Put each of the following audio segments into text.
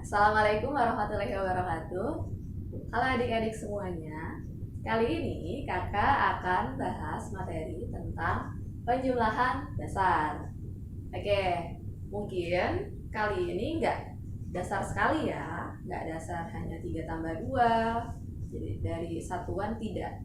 Assalamualaikum warahmatullahi wabarakatuh. Halo adik-adik semuanya. Kali ini kakak akan bahas materi tentang penjumlahan dasar. Oke, mungkin kali ini nggak dasar sekali ya, nggak dasar hanya 3 tambah 2, jadi dari satuan tidak.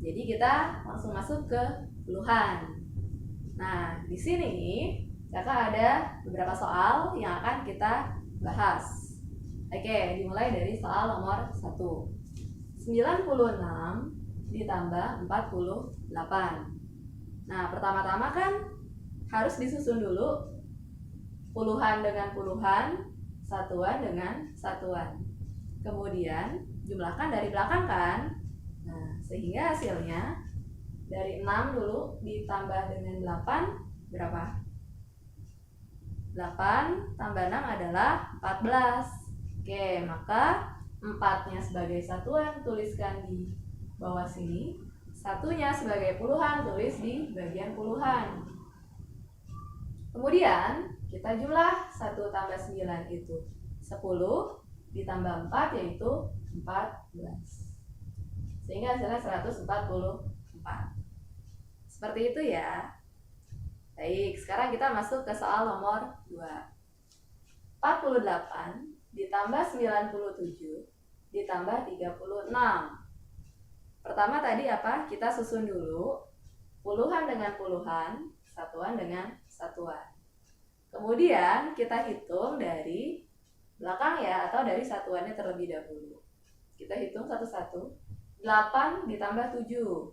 Jadi kita langsung masuk ke puluhan. Nah, di sini kakak ada beberapa soal yang akan kita bahas. Oke, dimulai dari soal nomor 1. 96 ditambah 48. Nah, pertama-tama kan harus disusun dulu puluhan dengan puluhan, satuan dengan satuan. Kemudian jumlahkan dari belakang kan. Nah, sehingga hasilnya dari 6 dulu ditambah dengan 8 berapa? 8 tambah 6 adalah 14. Oke, maka 4-nya sebagai satuan tuliskan di bawah sini. Satunya sebagai puluhan tulis di bagian puluhan. Kemudian kita jumlah 1 tambah 9 itu 10 ditambah 4 yaitu 14. Sehingga hasilnya 144. Seperti itu ya. Baik, sekarang kita masuk ke soal nomor 2. 48 ditambah 97 ditambah 36. Pertama tadi apa? Kita susun dulu puluhan dengan puluhan, satuan dengan satuan. Kemudian kita hitung dari belakang ya, atau dari satuannya terlebih dahulu. Kita hitung satu-satu. 8 ditambah 7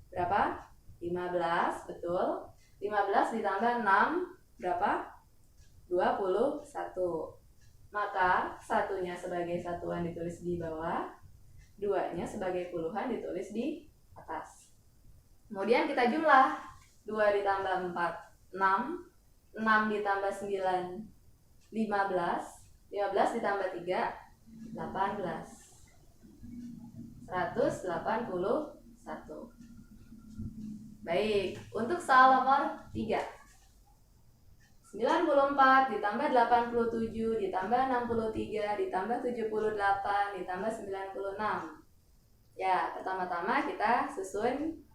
berapa? 15, betul. 15 ditambah 6 berapa? 21. Maka satunya sebagai satuan ditulis di bawah, 2-nya sebagai puluhan ditulis di atas. Kemudian kita jumlah 2 ditambah 4, 6. 6 ditambah 9, 15. 15 ditambah 3, 18. 181. Baik, untuk soal nomor 3. 94 ditambah 87 ditambah 63 ditambah 78 ditambah 96. Ya, pertama-tama kita susun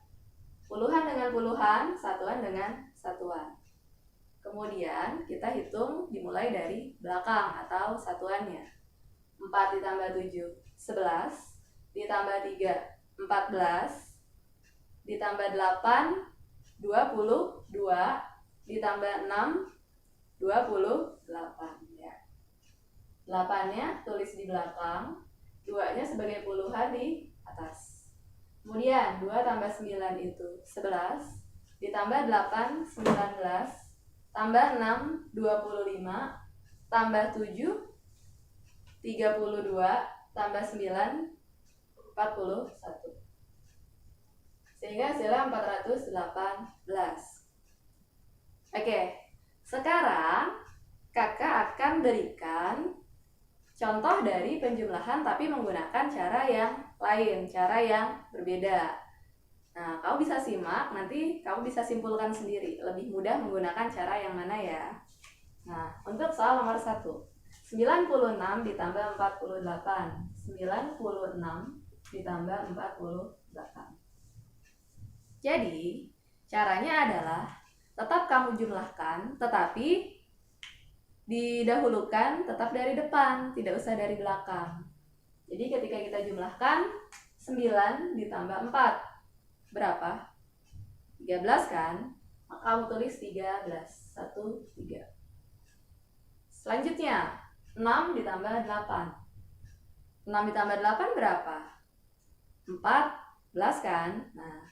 puluhan dengan puluhan, satuan dengan satuan. Kemudian kita hitung dimulai dari belakang atau satuannya. 4 ditambah 7, 11. Ditambah 3, 14. Ditambah 8, 22. Ditambah 6, 28 ya. 8-nya tulis di belakang, 2-nya sebagai puluhan di atas. Kemudian 2 tambah 9 itu 11, ditambah 8, 19, tambah 6, 25, tambah 7, 32, tambah 9, 41. Sehingga hasilnya 418. Oke, sekarang kakak akan berikan contoh dari penjumlahan tapi menggunakan cara yang lain, cara yang berbeda. Nah, kamu bisa simak, nanti kamu bisa simpulkan sendiri. Lebih mudah menggunakan cara yang mana ya? Nah, untuk soal nomor 1. 96 ditambah 48. 96 ditambah 48. Jadi, caranya adalah tetap kamu jumlahkan, tetapi didahulukan tetap dari depan, tidak usah dari belakang. Jadi ketika kita jumlahkan 9 ditambah 4 berapa? 13 kan? Maka kamu tulis 13. 1, 3. Selanjutnya 6 ditambah 8. 6 ditambah 8 berapa? 14 kan? Nah,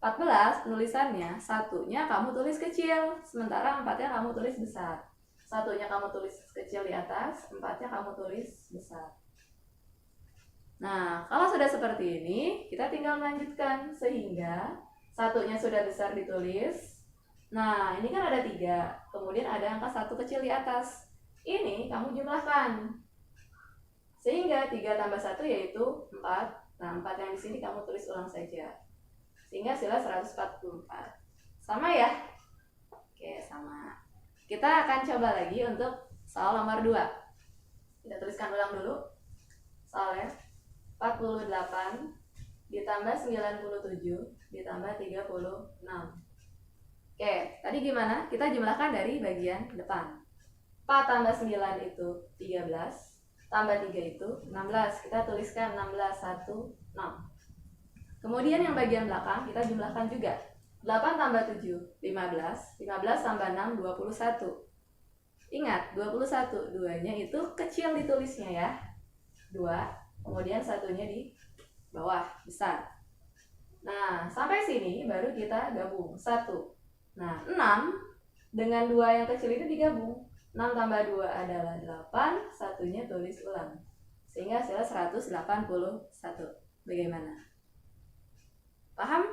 14 penulisannya, satunya kamu tulis kecil, sementara 4-nya kamu tulis besar. Satunya kamu tulis kecil di atas, 4-nya kamu tulis besar. Nah, kalau sudah seperti ini, kita tinggal melanjutkan sehingga satunya sudah besar ditulis. Nah, ini kan ada 3, kemudian ada angka 1 kecil di atas. Ini kamu jumlahkan. Sehingga 3 tambah 1 yaitu 4. Nah, 4 yang di sini kamu tulis ulang saja. Sehingga hasilnya 144. Sama ya? Oke, sama. Kita akan coba lagi untuk soal nomor 2. Kita tuliskan ulang dulu soalnya. 48 ditambah 97 ditambah 36. Oke, tadi gimana? Kita jumlahkan dari bagian depan. 4 tambah 9 itu 13, tambah 3 itu 16. Kita tuliskan 16, 1, 6. Kemudian yang bagian belakang kita jumlahkan juga. 8 tambah 7, 15. 15 tambah 6, 21. Ingat, 21, duanya itu kecil ditulisnya ya. 2, kemudian satunya di bawah, besar. Nah, sampai sini baru kita gabung. 1. Nah, 6 dengan 2 yang kecil itu digabung. 6 tambah 2 adalah 8, satunya tulis ulang. Sehingga hasilnya 181. Bagaimana? Paham?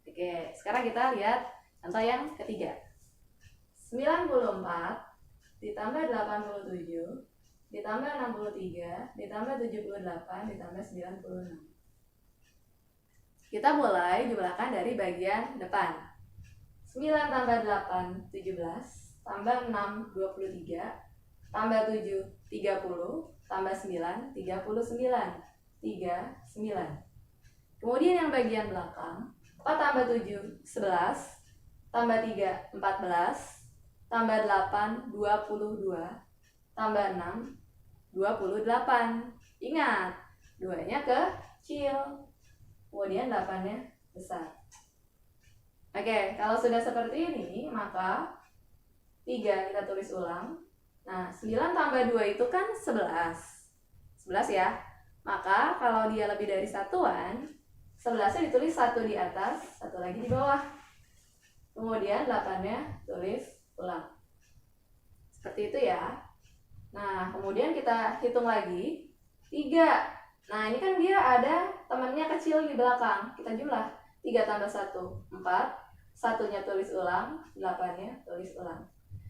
Oke, sekarang kita lihat contoh yang ketiga. 94 ditambah 87 ditambah 63 ditambah 78 ditambah 96. Kita mulai jumlahkan dari bagian depan. 9 tambah 8, 17, tambah 6, 23, tambah 7, 30, tambah 9, 39, 39. Kemudian yang bagian belakang, 4 tambah 7, 11, tambah 3, 14, tambah 8, 22, tambah 6, 28. Ingat, 2-nya kecil, kemudian 8-nya besar. Oke, kalau sudah seperti ini, maka 3 kita tulis ulang. Nah, 9 tambah 2 itu kan 11. 11 ya. Maka kalau dia lebih dari satuan, 11-nya ditulis 1 di atas, 1 lagi di bawah. Kemudian 8-nya tulis ulang. Seperti itu ya. Nah, kemudian kita hitung lagi. 3. Nah, ini kan dia ada temannya kecil di belakang. Kita jumlah. 3 tambah 1, 4. Satunya tulis ulang, 8-nya tulis ulang.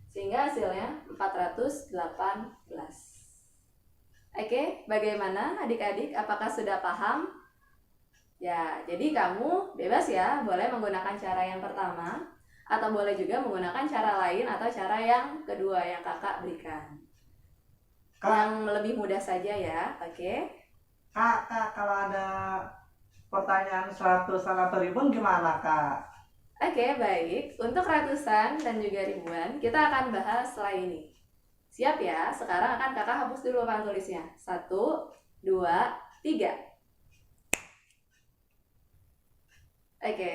Sehingga hasilnya 418. Oke, bagaimana adik-adik? Apakah sudah paham? Ya, jadi kamu bebas ya, boleh menggunakan cara yang pertama, atau boleh juga menggunakan cara lain atau cara yang kedua yang kakak berikan. Yang lebih mudah saja ya, oke? Kak, kalau ada pertanyaan 100-an atau ribuan gimana, Kak? Oke, baik. Untuk ratusan dan juga ribuan, kita akan bahas setelah ini. Siap ya? Sekarang akan kakak hapus dulu papan tulisnya. 1, 2, 3. Oke.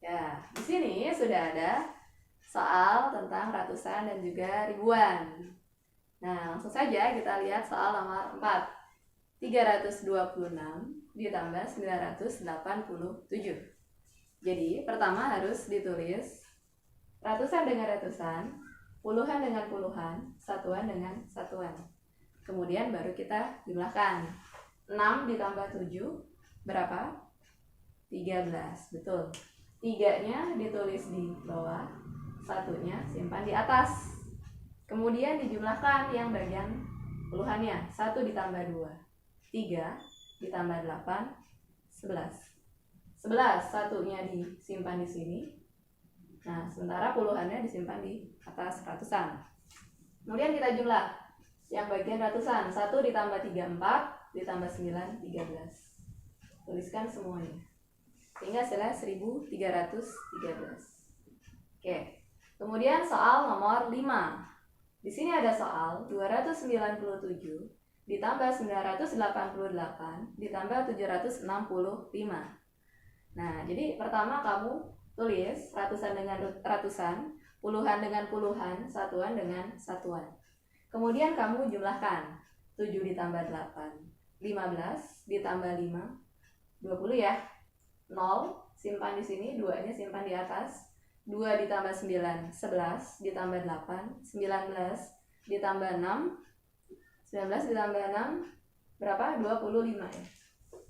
Ya, di sini sudah ada soal tentang ratusan dan juga ribuan. Nah, langsung saja kita lihat soal nomor 4. 326 ditambah 987. Jadi, pertama harus ditulis ratusan dengan ratusan, puluhan dengan puluhan, satuan dengan satuan. Kemudian baru kita jumlahkan. 6 ditambah 7 berapa? 13, betul. 3-nya ditulis di bawah, satunya simpan di atas. Kemudian dijumlahkan yang bagian puluhannya. 1 ditambah 2, 3 ditambah 8, 11. 11, satunya disimpan di sini. Nah, sementara puluhannya disimpan di atas ratusan. Kemudian kita jumlah yang bagian ratusan. 1 ditambah 3, 4, ditambah 9, 13. Tuliskan semuanya. Sehingga hasilnya 1313. Oke. Kemudian soal nomor 5. Di sini ada soal 297 ditambah 988 ditambah 765. Nah, jadi pertama kamu tulis ratusan dengan ratusan, puluhan dengan puluhan, satuan dengan satuan. Kemudian kamu jumlahkan. 7 ditambah 8, 15 ditambah 5, 20 ya. 0 simpan di sini, 2-nya simpan di atas. 2 ditambah 9, 11 ditambah 8, 19 ditambah 6, 19 ditambah 6 berapa? 25 ya.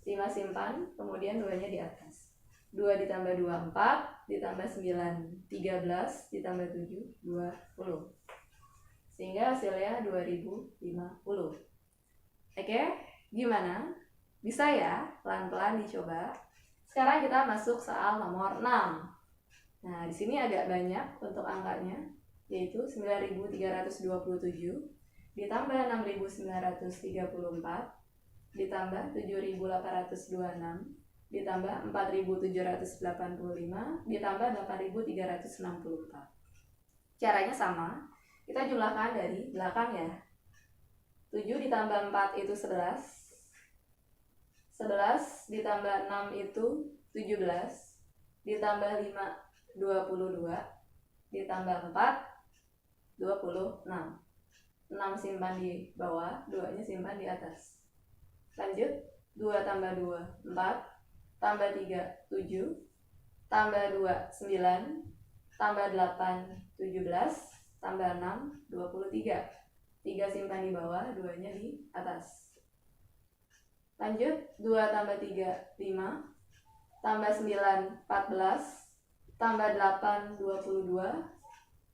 5 simpan, kemudian 2-nya di atas. 2 ditambah 2, 4 ditambah 9, 13 ditambah 7, 20. Sehingga hasilnya 2050. Oke, gimana? Bisa ya? Pelan-pelan dicoba. Sekarang kita masuk soal nomor 6. Nah, di sini agak banyak untuk angkanya, yaitu 9327 ditambah 6.934, ditambah 7.826, ditambah 4.785, ditambah 8.364. Caranya sama, kita jumlahkan dari belakang ya. 7 ditambah 4 itu 11, 11 ditambah 6 itu 17, ditambah 5 22, ditambah 4 26. 6 simpan di bawah, 2-nya simpan di atas. Lanjut, 2 tambah 2 4, tambah 3 7, tambah 2 9, tambah 8 17, tambah 6 23. 3 simpan di bawah, 2-nya di atas. Lanjut, 2 tambah 3 5, tambah 9 14, tambah 8 22,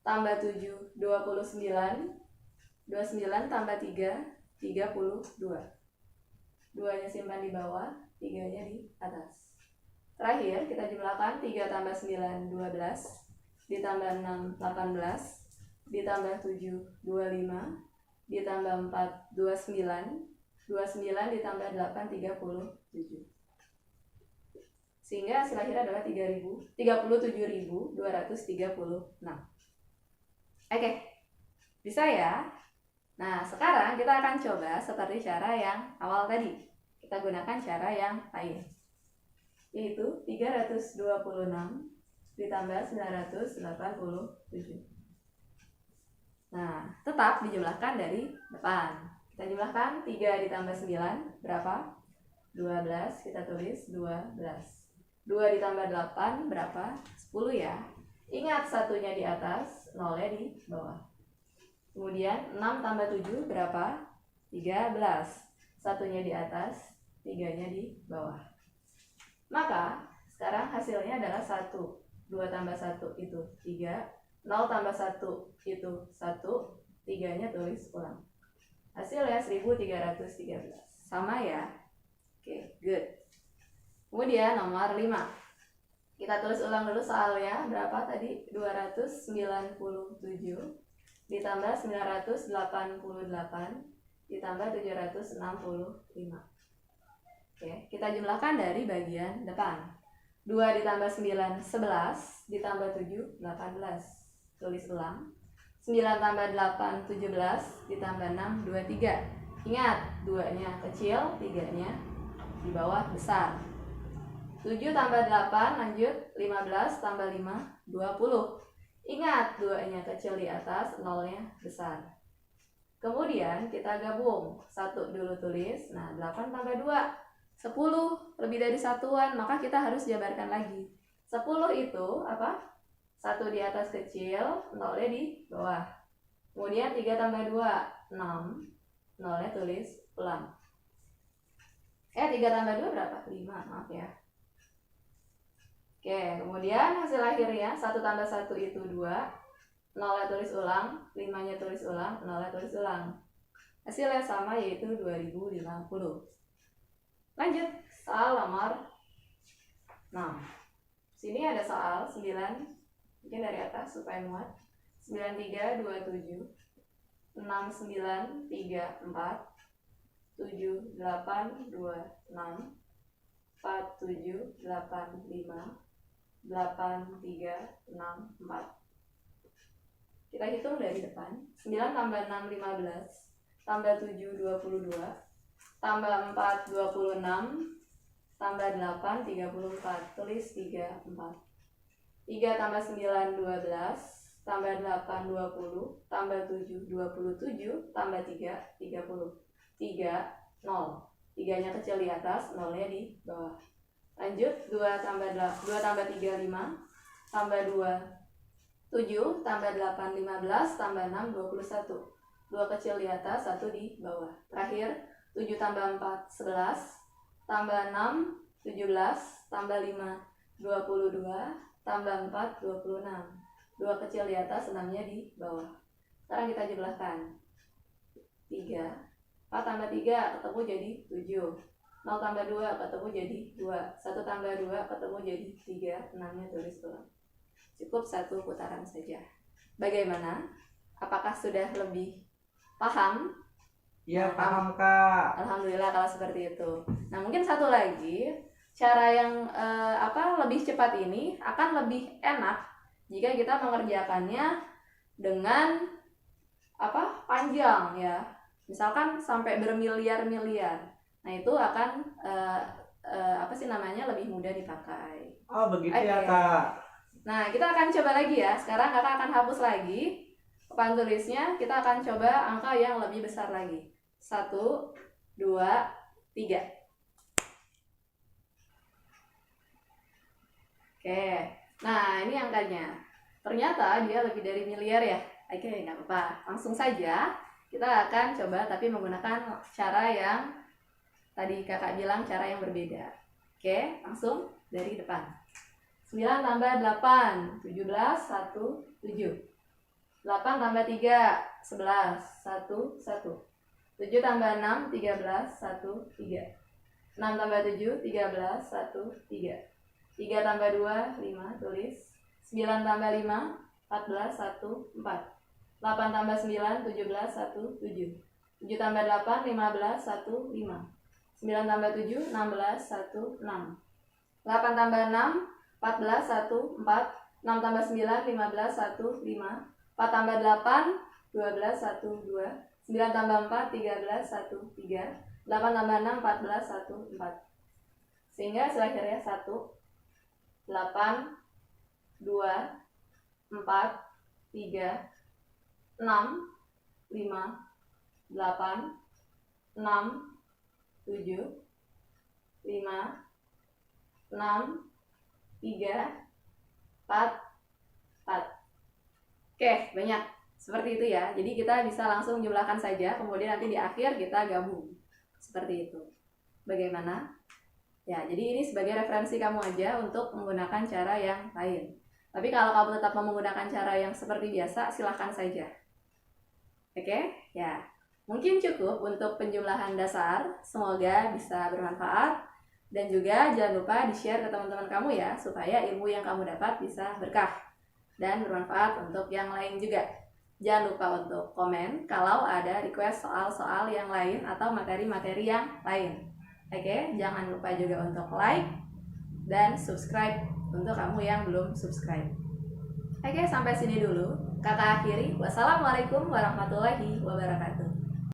tambah 7 29, 29 tambah 3 32. 2-nya simpan di bawah, 3-nya di atas. Terakhir kita jumlahkan 3 tambah 9 12, ditambah 6 18, ditambah 7 25, ditambah 4 29, 29 ditambah 8 37. Sehingga hasil akhir adalah 37.236. Oke, bisa ya? Nah, sekarang kita akan coba seperti cara yang awal tadi. Kita gunakan cara yang lain, yaitu 326 ditambah 987. Nah, tetap dijumlahkan dari depan. Kita jumlahkan 3 ditambah 9 berapa? 12, kita tulis 12. 2 ditambah 8 berapa? 10 ya. Ingat satunya di atas, nolnya di bawah. Kemudian 6 tambah 7 berapa? 13. Satunya di atas, 3-nya di bawah. Maka sekarang hasilnya adalah 1. 2 tambah 1 itu 3. 0 tambah 1 itu 1. 3-nya tulis ulang. Hasilnya 1313. Sama ya? Oke, good. Kemudian nomor 5. Kita tulis ulang dulu soalnya. Berapa tadi? 297 ditambah 988 ditambah 765. Oke, kita jumlahkan dari bagian depan. 2 ditambah 9 11, ditambah 7 18. Tulis ulang. 9 tambah 8 17, ditambah 6 23. Ingat, 2-nya kecil, 3-nya di bawah besar. 7 tambah 8 lanjut, 15 tambah 5 20. Ingat, 2-nya kecil di atas, 0-nya besar. Kemudian kita gabung. 1 dulu tulis. Nah, 8 tambah 2 10, lebih dari satuan, maka kita harus jabarkan lagi. 10 itu apa? 1 di atas kecil, 0-nya di bawah. Kemudian 3 tambah 2 6, 0-nya tulis ulang. 3 tambah 2 berapa? 5, maaf ya. Oke, kemudian hasil akhirnya 1 tambah 1 itu 2, 0-nya tulis ulang, 5-nya tulis ulang, 0-nya tulis ulang. Hasilnya sama, yaitu 2050. Lanjut, soal nomor 6. Sini ada soal 9, mungkin dari atas supaya muat. 9327, 6934, 7826, 4785, 8364. Kita hitung dari depan. 9 tambah 6 15, tambah 7 22, tambah 4 26, tambah 8 34. Tulis 34. 3 tambah 9 12, tambah 8 20, tambah 7 27, tambah 3 30. 3 0. 3-nya kecil di atas, 0-nya di bawah. Lanjut, 2 tambah 3 5, tambah 2 7, tambah 8 15, tambah 6 21. 2 kecil di atas, 1 di bawah. Terakhir, 7 tambah 4 11, tambah 6 17, tambah 5 22, tambah 4 26. 2 kecil di atas, 6-nya di bawah. Sekarang kita jumlahkan. 3 4 tambah 3 ketemu jadi 7. 0 tambah 2 ketemu jadi 2. 1 tambah 2 ketemu jadi 3. 6-nya tulis ulang. Cukup 1 putaran saja. Bagaimana? Apakah sudah lebih Paham? Iya, paham Kak. Alhamdulillah kalau seperti itu. Nah, mungkin satu lagi, cara yang lebih cepat ini akan lebih enak jika kita mengerjakannya dengan panjang ya. Misalkan sampai bermiliar-miliar. Nah, itu akan lebih mudah dipakai. Oh, begitu Oke. ya Kak. Nah, kita akan coba lagi ya. Sekarang kakak akan hapus lagi papan tulisnya. Kita akan coba angka yang lebih besar lagi. 1, 2, 3. Oke. Nah, ini angkanya. Ternyata dia lebih dari miliar ya. Oke, nggak apa-apa. Langsung saja kita akan coba tapi menggunakan cara yang tadi kakak bilang, cara yang berbeda. Oke, langsung dari depan. 9 tambah 8, 17, 1, 7. 8 tambah 3, 11, 1, 1. 7 tambah 6, 13, 1, 3. 6 tambah 7, 13, 1, 3. 3 tambah 2, 5, tulis. 9 tambah 5, 14, 1, 4. 8 tambah 9, 17, 1, 7. 7 tambah 8, 15, 1, 5. 9 tambah 7, 16, 1, 6. 8 tambah 6, 14, 1, 4. 6 tambah 9, 15, 1, 5. 4 tambah 8, 12, 1, 2. 9 tambah 4, 13, 1, 3. 8 tambah 6, 14, 1, 4. Sehingga hasil akhirnya 1, 8, 2, 4, 3, 6, 5, 8, 6, 7, 5, 6, 3, 4, 4. Oke, banyak. Seperti itu ya. Jadi kita bisa langsung jumlahkan saja, kemudian nanti di akhir kita gabung. Seperti itu. Bagaimana? Ya, jadi ini sebagai referensi kamu aja untuk menggunakan cara yang lain. Tapi kalau kamu tetap mau menggunakan cara yang seperti biasa, silahkan saja. Oke? Ya. Mungkin cukup untuk penjumlahan dasar. Semoga bisa bermanfaat. Dan juga jangan lupa di-share ke teman-teman kamu ya, supaya ilmu yang kamu dapat bisa berkah dan bermanfaat untuk yang lain juga. Jangan lupa untuk komen kalau ada request soal-soal yang lain atau materi-materi yang lain. Oke, jangan lupa juga untuk like dan subscribe untuk kamu yang belum subscribe. Oke, sampai sini dulu. Kakak akhiri. Wassalamualaikum warahmatullahi wabarakatuh.